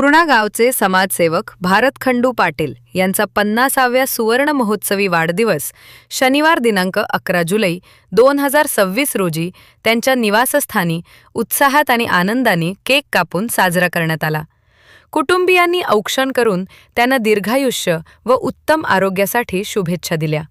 पूर्णा गावचे समाजसेवक भारत खंडू पाटील यांचा 50व्या सुवर्ण महोत्सवी वाढदिवस शनिवार दिनांक 11 जुलै 2026 रोजी त्यांच्या निवासस्थानी उत्साहात आणि आनंदाने केक कापून साजरा करण्यात आला। कुटुंबियांनी औक्षण करून त्यांना दीर्घायुष्य व उत्तम आरोग्यासाठी शुभेच्छा दिल्या।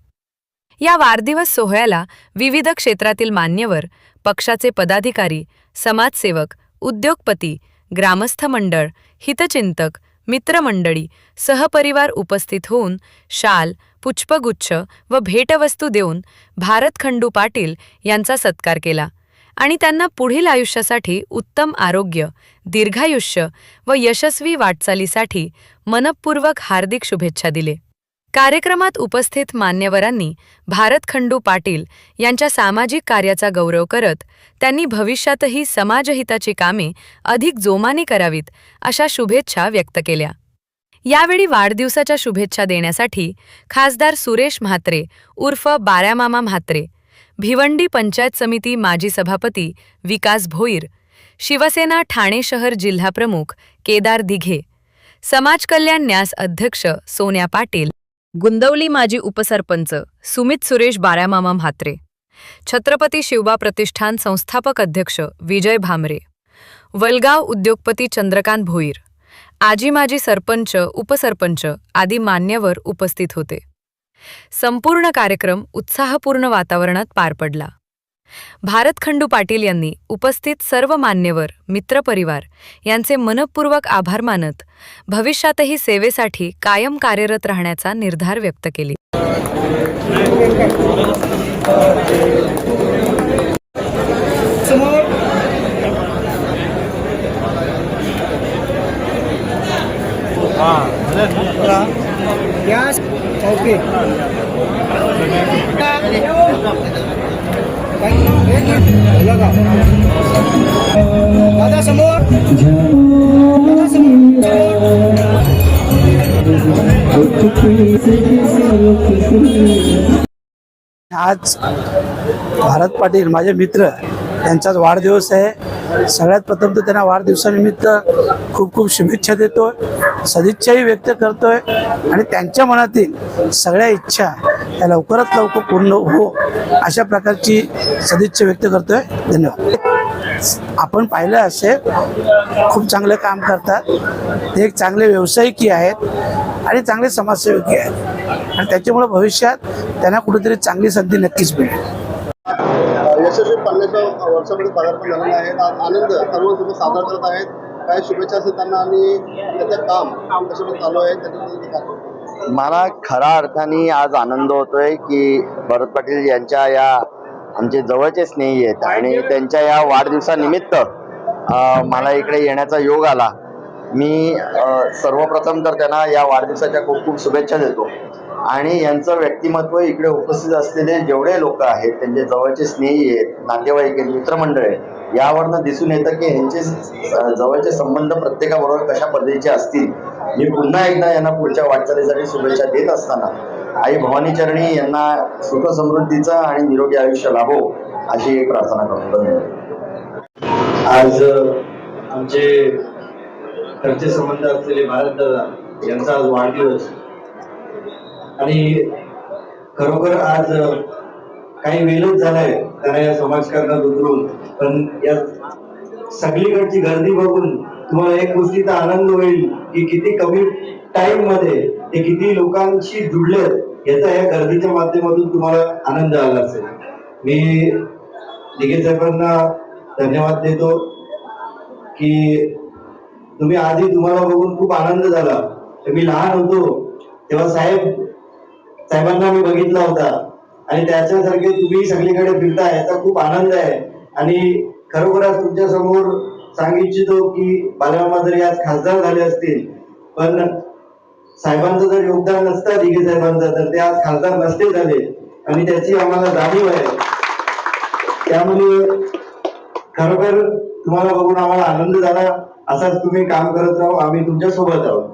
या वाढदिवस सोहळ्याला विविध क्षेत्रातील मान्यवर, पक्षाचे पदाधिकारी, समाजसेवक, उद्योगपती, ग्रामस्थ मंडळ, हितचिंतक, मित्रमंडळी, सहपरिवार उपस्थित होऊन शाल, पुष्पगुच्छ व भेटवस्तू देऊन भारत खंडू पाटील यांचा सत्कार केला आणि त्यांना पुढील आयुष्यासाठी उत्तम आरोग्य, दीर्घायुष्य व यशस्वी वाटचालीसाठी मनपूर्वक हार्दिक शुभेच्छा दिले। कार्यक्रमात उपस्थित मान्यवरांनी भारत खंडू पाटील यांच्या सामाजिक कार्याचा गौरव करत त्यांनी भविष्यातही समाजहिताची कामे अधिक जोमाने करावीत अशा शुभेच्छा व्यक्त केल्या। यावेळी वाढदिवसाच्या शुभेच्छा देण्यासाठी खासदार सुरेश म्हात्रे उर्फ बाऱ्यामामा म्हात्रे, भिवंडी पंचायत समिती माजी सभापती विकास भोईर, शिवसेना ठाणे शहर जिल्हाप्रमुख केदार दिघे, समाज कल्याण न्यास अध्यक्ष सोन्या पाटील, गुंदवली माजी उपसरपंच सुमित सुरेश बाऱ्यामामा म्हात्रे, छत्रपती शिवबा प्रतिष्ठान संस्थापक अध्यक्ष विजय भामरे, वलगाव उद्योगपती चंद्रकांत भोईर, आजी माजी सरपंच, उपसरपंच आदी मान्यवर उपस्थित होते। संपूर्ण कार्यक्रम उत्साहपूर्ण वातावरणात पार पडला। भारत खंडू पाटील यांनी उपस्थित सर्व मान्यवर, मित्रपरिवार यांचे मनपूर्वक आभार मानत भविष्यातही सेवेसाठी कायम कार्यरत राहण्याचा निर्धार व्यक्त केली। आज भारत पाटील माझे मित्र यांचा वाढदिवस आहे। सगळ्यात प्रथम तर त्यांना वाढदिवसानिमित्त खूप खूप शुभेच्छा देतोय, सदिच्छाही व्यक्त करतोय आणि त्यांच्या मनातील सगळ्या इच्छा त्या लवकरात लवकर पूर्ण हो अशा प्रकारची सदिच्छा व्यक्त करतोय। धन्यवाद। आपण पाहिलं असेल खूप चांगलं काम करतात, ते एक चांगले व्यावसायिकी आहेत आणि चांगले समाजसेवकी आहेत आणि त्याच्यामुळे भविष्यात त्यांना कुठेतरी चांगली संधी नक्कीच मिळेल। यशस्वी 50व्या वर्षामध्ये पदार्पण झालेलं आहे। आनंद सर्व तुम्ही साजरा करत आहेत, काय शुभेच्छा असतील त्यांना आणि त्याचं काम कसं चालू आहे त्याच्याबद्दल? मला खऱ्या अर्थाने आज आनंद होतोय की भरत पाटील यांच्या या आमचे जवळचे स्नेही आहेत आणि त्यांच्या या वाढदिवसानिमित्त मला इकडे येण्याचा योग आला। मी सर्वप्रथम तर त्यांना या वाढदिवसाच्या खूप खूप शुभेच्छा देतो आणि यांचं व्यक्तिमत्व इकडे उपस्थित असलेले जेवढे लोक आहेत, त्यांचे जवळचे स्नेही आहेत, नातेवाईक आहेत, मित्रमंडळ आहेत, यावरनं दिसून येतं की यांचे जवळचे संबंध प्रत्येकाबरोबर कशा पद्धतीचे असतील। मी पुन्हा एकदा यांना पुढच्या वाटचालीसाठी शुभेच्छा देत असताना आई भवानी चरणी यांना सुख समृद्धीचं आणि निरोगी आयुष्य लाभो अशी प्रार्थना करतो। आज आमचे घरचे संबंध असलेले भारत दादा यांचा आज वाढदिवस आणि खरोखर आज काही वेळच झालाय त्यांना या समाजकारणात उतरून, पण या सगळीकडची गर्दी बघून तुम्हाला एक गोष्टीचा आनंद होईल की किती कमी टाइम मध्ये ते किती लोकांशी जुडलेत याचा या गर्दीच्या माध्यमातून तुम्हाला आनंद आला असेल। मी दिघे साहेबांना धन्यवाद देतो की तुम्ही आधी तुम्हाला बघून खूप आनंद झाला। मी लहान होतो तेव्हा साहेबांना मी बघितला होता आणि त्याच्यासारखे तुम्ही सगळीकडे फिरता याचा खूप आनंद आहे आणि खरोखरच तुमच्या समोर सांगू इच्छितो की बालमामा जरी आज खासदार झाले असतील, पण साहेबांचं जर योगदान नसतं दिघे साहेबांचं तर ते आज खासदार नसते झाले आणि त्याची आम्हाला जाणीव आहे। त्यामुळे खरोखर तुम्हाला बघून आम्हाला आनंद झाला। असाच तुम्ही काम करत राहू, आम्ही तुमच्या सोबत आहोत।